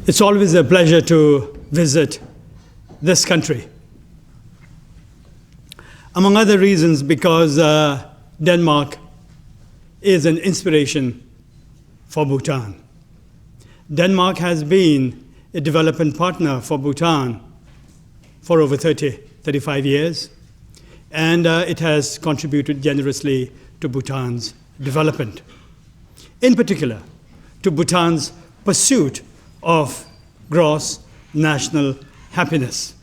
It's always a pleasure to visit this country. Among other reasons, because Denmark is an inspiration for Bhutan. Denmark has been a development partner for Bhutan for over 35 years, and it has contributed generously to Bhutan's development. In particular, to Bhutan's pursuit of gross national happiness,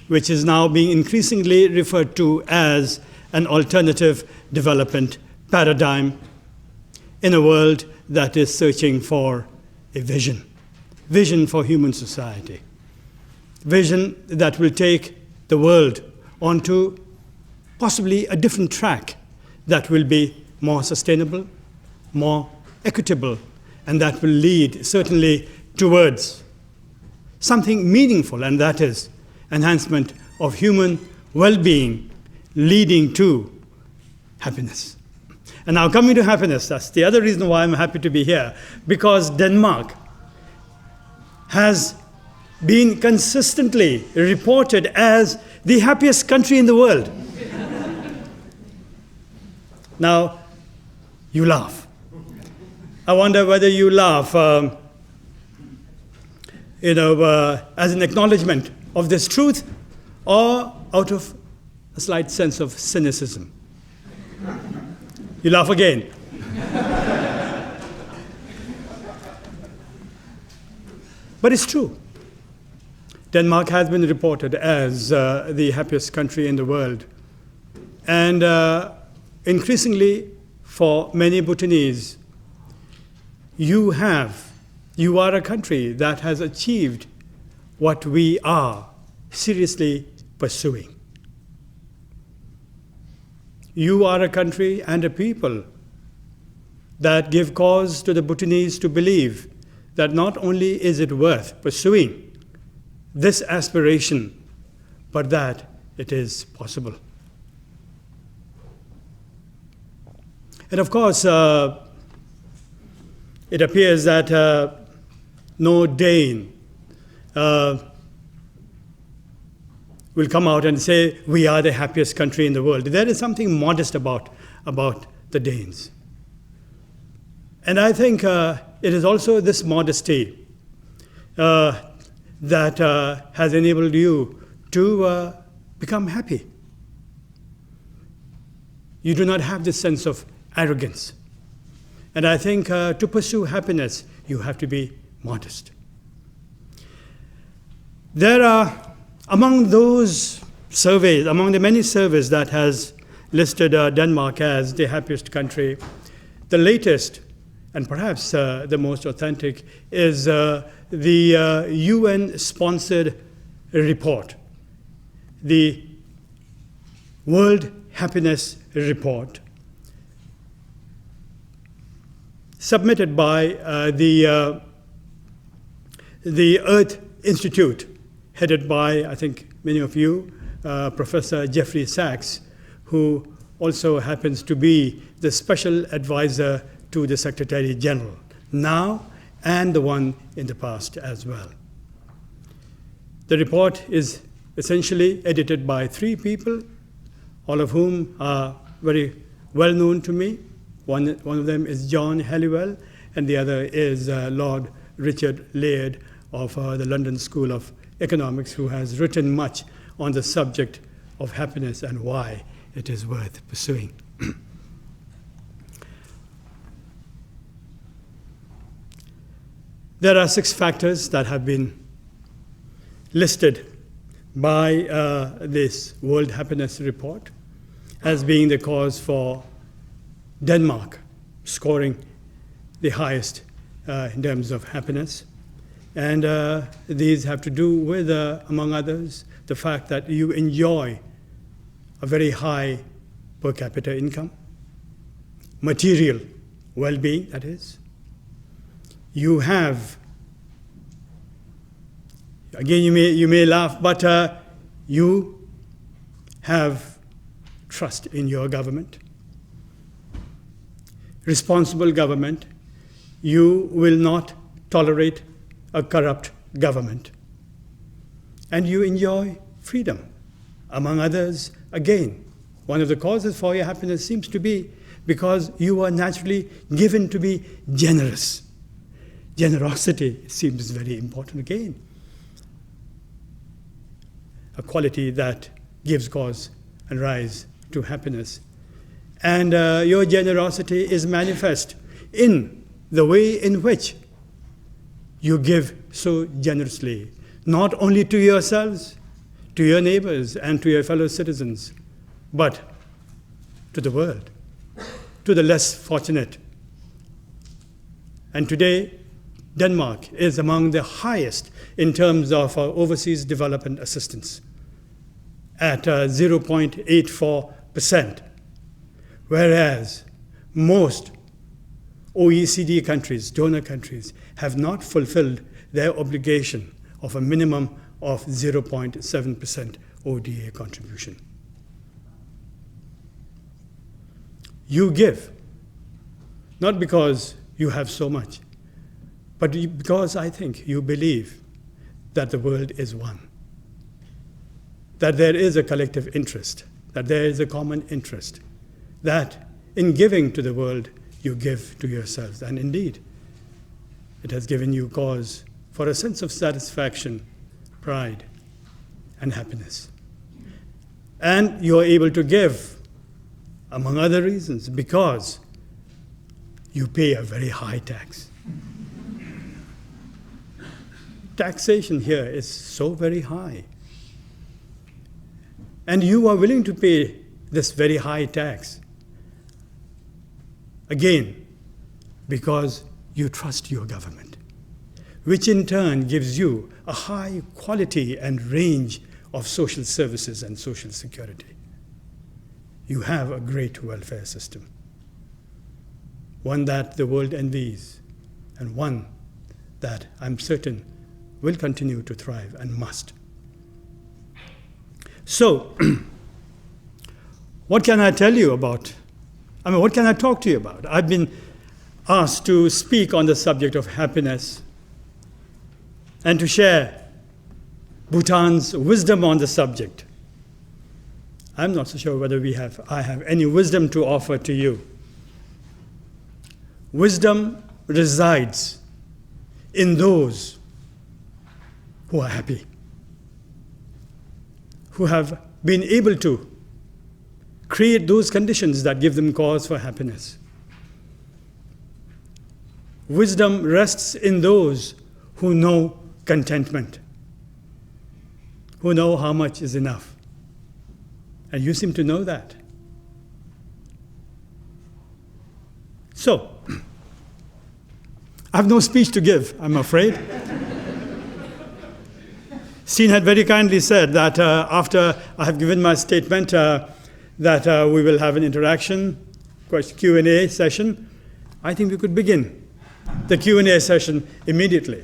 which is now being increasingly referred to as an alternative development paradigm in a world that is searching for a vision for human society, vision that will take the world onto possibly a different track that will be more sustainable, more equitable, and that will lead certainly towards something meaningful, and that is enhancement of human well-being leading to happiness. And now coming to happiness, that's the other reason why I'm happy to be here, because Denmark has been consistently reported as the happiest country in the world. Now, you laugh. I wonder whether you laugh as an acknowledgement of this truth, or out of a slight sense of cynicism. You laugh again. But it's true. Denmark has been reported as the happiest country in the world. And increasingly, for many Bhutanese, you are a country that has achieved what we are seriously pursuing. You are a country and a people that give cause to the Bhutanese to believe that not only is it worth pursuing this aspiration, but that it is possible. And of course, it appears that no Dane will come out and say, we are the happiest country in the world. There is something modest about the Danes. And I think it is also this modesty that has enabled you to become happy. You do not have this sense of arrogance. And I think to pursue happiness, you have to be modest. There are, among those surveys, among the many surveys that has listed Denmark as the happiest country, the latest and perhaps the most authentic is the UN-sponsored report, the World Happiness Report, submitted by the Earth Institute, headed by, I think, many of you, Professor Jeffrey Sachs, who also happens to be the special advisor to the Secretary General, now and the one in the past as well. The report is essentially edited by three people, all of whom are very well known to me. One of them is John Halliwell, and the other is Lord Richard Laird of the London School of Economics, who has written much on the subject of happiness and why it is worth pursuing. There are 6 factors that have been listed by this World Happiness Report as being the cause for Denmark scoring the highest in terms of happiness. And these have to do with, among others, the fact that you enjoy a very high per capita income, material well-being, that is. You have, again, you may laugh, but you have trust in your government. Responsible government. You will not tolerate a corrupt government. And you enjoy freedom. Among others, again, one of the causes for your happiness seems to be because you are naturally given to be generous. Generosity seems very important again. A quality that gives cause and rise to happiness. And your generosity is manifest in the way in which you give so generously, not only to yourselves, to your neighbors, and to your fellow citizens, but to the world, to the less fortunate. And today, Denmark is among the highest in terms of overseas development assistance at 0.84%, whereas most OECD countries, donor countries, have not fulfilled their obligation of a minimum of 0.7% ODA contribution. You give, not because you have so much, but because I think you believe that the world is one, that there is a collective interest, that there is a common interest, that in giving to the world, you give to yourselves. And indeed, it has given you cause for a sense of satisfaction, pride, and happiness. And you are able to give, among other reasons, because you pay a very high tax. Taxation here is so very high. And you are willing to pay this very high tax, again, because you trust your government, which in turn gives you a high quality and range of social services and social security. You have a great welfare system, one that the world envies, and one that I'm certain will continue to thrive and must. So, what can I tell you about? What can I talk to you about? I've been asked to speak on the subject of happiness and to share Bhutan's wisdom on the subject. I'm not so sure whether I have any wisdom to offer to you. Wisdom resides in those who are happy, who have been able to create those conditions that give them cause for happiness. Wisdom rests in those who know contentment, who know how much is enough. And you seem to know that. So, I have no speech to give, I'm afraid. Steen had very kindly said that after I have given my statement, that we will have an interaction, Q&A session. I think we could begin the Q&A session immediately.